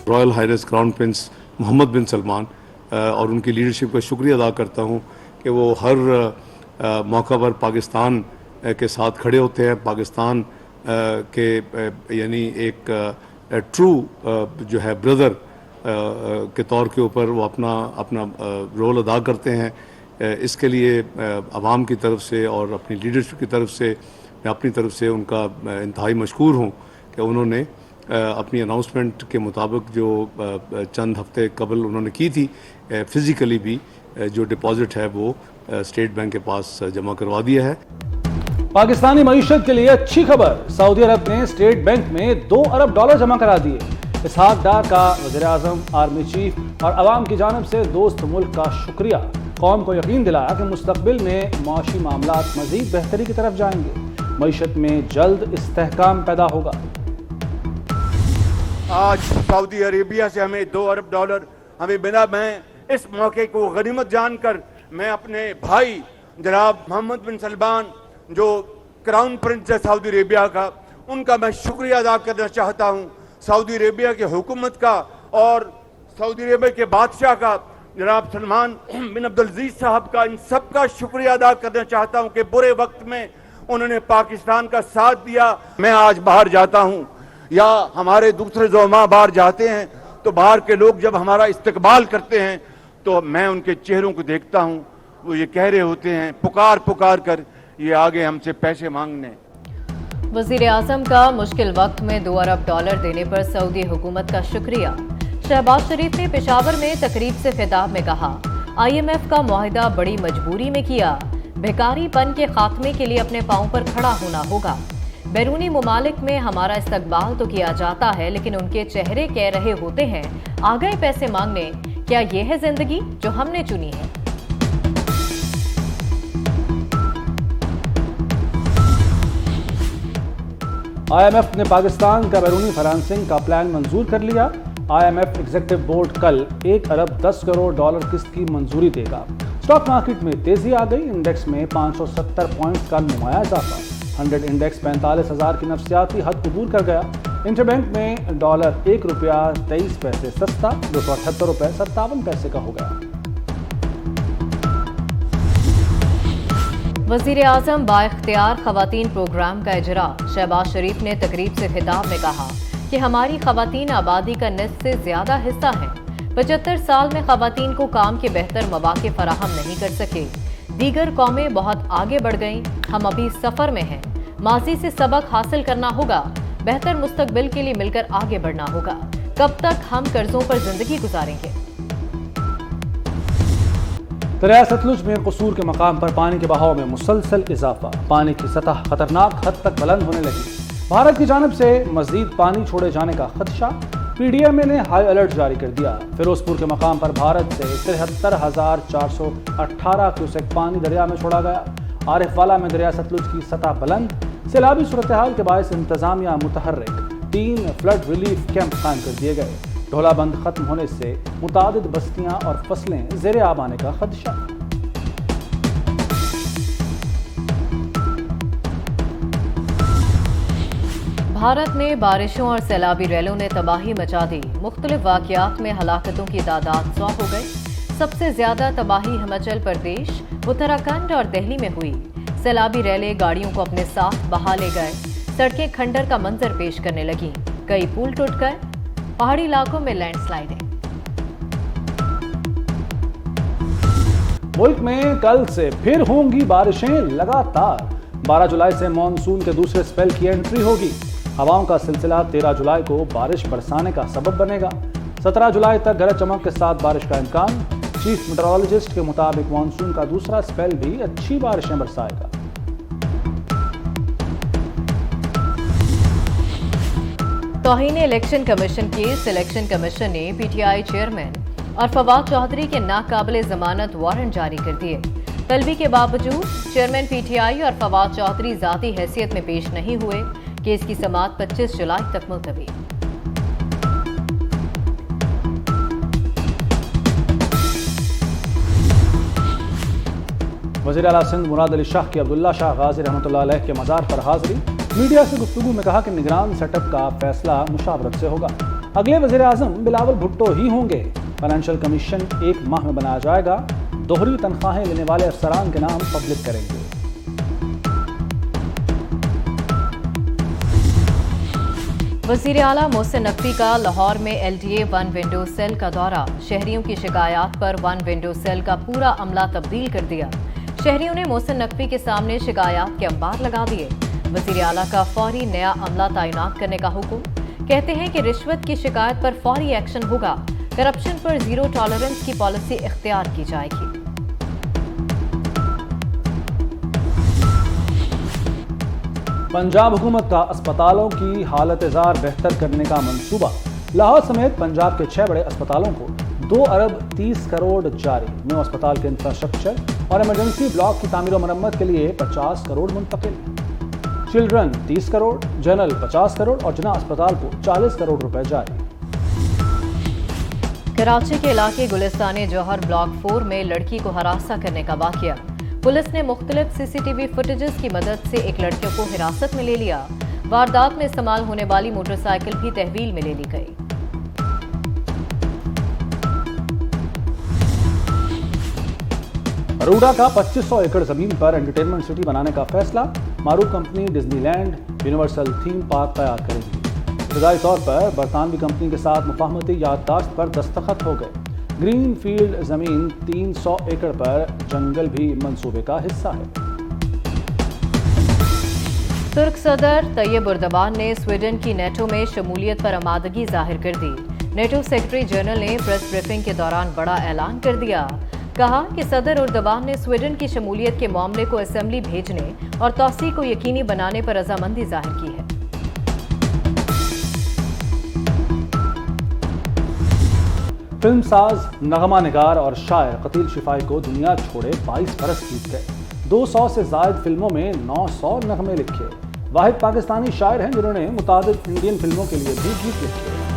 Royal highness crown prince Mohammed bin Salman और उनकी leadership का शुक्रिया अदा करता हूँ कि वो हर मौका पर पाकिस्तान के साथ खड़े होते हैं। पाकिस्तान के यानी एक ट्रू जो है ब्रदर के तौर के ऊपर वो अपना रोल अदा करते हैं। इसके लिए अवाम की तरफ से और अपनी लीडरशिप की तरफ से मैं अपनी तरफ से उनका इंतहाई मशकूर हूँ कि उन्होंने अपनी अनाउंसमेंट के मुताबिक जो चंद हफ्ते कबल उन्होंने की थी फिज़िकली भी जो डिपॉजिट है वो स्टेट बैंक के पास जमा करवा दिया है। पाकिस्तानी मईशत के लिए अच्छी खबर, सऊदी अरब ने स्टेट बैंक में $2 अरब जमा करा दिए। इसहाक डार का वज़ीर आज़म, आर्मी चीफ और अवाम की जानिब से दोस्त मुल्क का शुक्रिया। कौम को यकीन दिलाया कि मुस्तकबिल में मुआशी मामलात मज़ीद बेहतरी की तरफ जाएंगे, मईशत में जल्द इस्तेहकाम पैदा होगा। आज सऊदी अरेबिया से हमें $2 अरब हमें मिला। मैं इस मौके को गनीमत जानकर मैं अपने भाई जनाब मोहम्मद बिन सलमान जो क्राउन प्रिंस है सऊदी अरेबिया का, उनका मैं शुक्रिया अदा करना चाहता हूँ। सऊदी अरेबिया की हुकूमत का और सऊदी अरेबिया के बादशाह का जनाब सलमान बिन अब्दुल अजीज साहब का, इन सब का शुक्रिया अदा करना चाहता हूँ कि बुरे वक्त में उन्होंने पाकिस्तान का साथ दिया। मैं आज बाहर जाता हूँ या हमारे दूसरे ज़ोमा बाहर जाते हैं तो बाहर के लोग जब हमारा इस्तकबाल करते हैं तो मैं उनके चेहरों को देखता हूँ, वो ये कह रहे होते हैं पुकार पुकार कर ये आगे हमसे पैसे मांगने। वज़ीर आज़म का मुश्किल वक्त में $2 अरब देने पर सऊदी हुकूमत का शुक्रिया। शहबाज शरीफ ने पेशावर में तकरीब से खिताब में कहा, IMF का मुआहिदा बड़ी मजबूरी में किया, बेकारीपन के खात्मे के लिए अपने पांव पर खड़ा होना होगा। बैरूनी मुमालिक में हमारा इस्तकबाल तो किया जाता है लेकिन उनके चेहरे कह रहे होते हैं आ गए पैसे मांगने। क्या ये है जिंदगी जो हमने चुनी है? IMF ने पाकिस्तान का बैरूनी फाइनेंसिंग का प्लान मंजूर कर लिया। IMF एग्जीक्यूटिव बोर्ड कल $1 अरब 10 करोड़ किस्त की मंजूरी देगा। स्टॉक मार्केट में तेजी आ गई, इंडेक्स में 570 पॉइंट्स का नुमाया इजाफा। 100 इंडेक्स 45,000 की नफसियाती हद अबूर कर गया। इंटरबैंक में डॉलर ₹1.23 सस्ता ₹278.57 का हो गया। वज़ीर आज़म बाइख्तियार ख़वातीन प्रोग्राम का इजरा। शहबाज शरीफ ने तकरीब से खिताब में कहा कि हमारी ख़वातीन आबादी का निस्फ से ज़्यादा हिस्सा हैं। 75 साल में ख़वातीन को काम के बेहतर मौक़े फराहम नहीं कर सके। दीगर कौमें बहुत आगे बढ़ गईं, हम अभी सफ़र में हैं। माजी से सबक हासिल करना होगा, बेहतर मुस्तकबिल के लिए मिलकर आगे बढ़ना होगा। कब तक हम कर्जों पर जिंदगी गुजारेंगे? दरिया सतलुज में कसूर के मकाम पर पानी के बहाव में मुसलसल इजाफा, पानी की सतह खतरनाक हद तक बुलंद होने लगी। भारत की जानिब से मजीद पानी छोड़े जाने का खदशा। PDMA ने हाई अलर्ट जारी कर दिया। फिरोजपुर के मकाम पर भारत से 73,418 क्यूसेक पानी दरिया में छोड़ा गया। आरिफवाला में दरिया सतलुज की सतह बुलंद। सैलाबी सूरत हाल के बायस इंतजामिया मुतहर्रिक, 3 फ्लड रिलीफ कैंप कायम कर दिए गए। ढोलाबंद खत्म होने से मुतादिद बस्तियां और फसलें ज़ेरे आब आने का खदशा। भारत में बारिशों और सैलाबी रैलों ने तबाही मचा दी। मुख्तलिफ वाक़यात में हलाकतों की तादाद 100 हो गई। सबसे ज्यादा तबाही हिमाचल प्रदेश, उत्तराखंड और दिल्ली में हुई। सैलाबी रैलें गाड़ियों को अपने साथ बहा ले गए। सड़कें खंडर का मंजर पेश करने लगी। कई पुल टूट गए। पहाड़ी इलाकों में लैंडस्लाइडिंग। मुल्क में कल से फिर होंगी बारिशें लगातार। 12 जुलाई से मानसून के दूसरे स्पेल की एंट्री होगी। हवाओं का सिलसिला 13 जुलाई को बारिश बरसाने का सबब बनेगा। 17 जुलाई तक गरज चमक के साथ बारिश का इम्कान। चीफ मेट्रोलॉजिस्ट के मुताबिक मानसून का दूसरा स्पेल भी अच्छी बारिशें बरसाएगा। तौहीन election commission case. Election commission ने PTI चेयरमैन और फवाद चौधरी के नाकाबिले जमानत वारंट जारी कर दिए। तलबी के बावजूद चेयरमैन PTI और फवाद चौधरी जाती हैसियत में पेश नहीं हुए। केस की समाअत 25 जुलाई तक मुलतवी। वज़ीर आला सिंध मुराद अली शाह की अब्दुल्ला शाह गाजी रहमतुल्लाह अलैह के मज़ार पर हाजिरी। मीडिया से गुफ्तगू में कहा कि निगरान सेटअप का फैसला मुशावरत से होगा। اگلے وزیر اعظم بلاول بھٹو ہی ہوں گے۔ فائنینشیل کمیشن 1 ماہ میں بنایا جائے گا۔ دوہری تنخواہیں لینے والے افسران کے نام پبلک کریں گے۔ وزیر اعلیٰ محسن نقوی کا لاہور میں LDA 1 ونڈو سیل کا دورہ۔ شہریوں کی شکایات پر 1 ونڈو سیل کا پورا عملہ تبدیل کر دیا۔ شہریوں نے محسن نقوی کے سامنے شکایات کے انبار لگا دیے۔ وزیر اعلیٰ کا فوری نیا عملہ تعینات کرنے کا حکم۔ کہتے ہیں کہ رشوت کی شکایت پر فوری ایکشن ہوگا۔ کرپشن پر زیرو ٹالرنس کی پالیسی اختیار کی جائے گی۔ پنجاب حکومت کا اسپتالوں کی حالت زار بہتر کرنے کا منصوبہ۔ لاہور سمیت پنجاب کے 6 بڑے اسپتالوں کو 2 ارب 30 کروڑ جاری۔ نیو اسپتال کے انفراسٹرکچر اور ایمرجنسی بلاک کی تعمیر و مرمت کے لیے 50 کروڑ منتقل۔ چلڈرن 30 کروڑ، جنرل 50 کروڑ اور جناح اسپتال کو 40 کروڑ روپے جاری۔ کراچی کے علاقے گلستان جوہر بلاک 4 میں لڑکی کو ہراساں کرنے کا واقعہ۔ پولیس نے مختلف CCTV فوٹیجز کی مدد سے ایک لڑکے کو حراست میں لے لیا۔ واردات میں استعمال ہونے والی موٹر سائیکل بھی تحویل میں لے لی گئی۔ اروڑا کا 2500 ایکڑ زمین پر انٹرٹینمنٹ سٹی بنانے کا فیصلہ۔ معروف company Disneyland universal theme park تیار کرے گی۔ ابتدائی طور پر برطانوی کمپنی کے ساتھ مفاہمتی یادداشت پر دستخط ہو گئے۔ گرین فیلڈ زمین 300 ایکڑ پر جنگل بھی منصوبے کا حصہ ہے۔ ترک صدر طیب اردوان نے سویڈن کی نیٹو میں شمولیت پر آمادگی ظاہر کر دی۔ نیٹو سیکرٹری جنرل نے پریس بریفنگ کے دوران بڑا اعلان کر دیا۔ کہا کہ صدر اردوان نے سویڈن کی شمولیت کے معاملے کو اسمبلی بھیجنے اور توسیع کو یقینی بنانے پر رضامندی ظاہر کی ہے۔ فلم ساز، نغمہ نگار اور شاعر قتیل شفائی کو دنیا چھوڑے 22 برس بیت گئے۔ 200 سے زائد فلموں میں 900 نغمے لکھے۔ واحد پاکستانی شاعر ہیں جنہوں نے متعدد انڈین فلموں کے لیے بھی گیت لکھے۔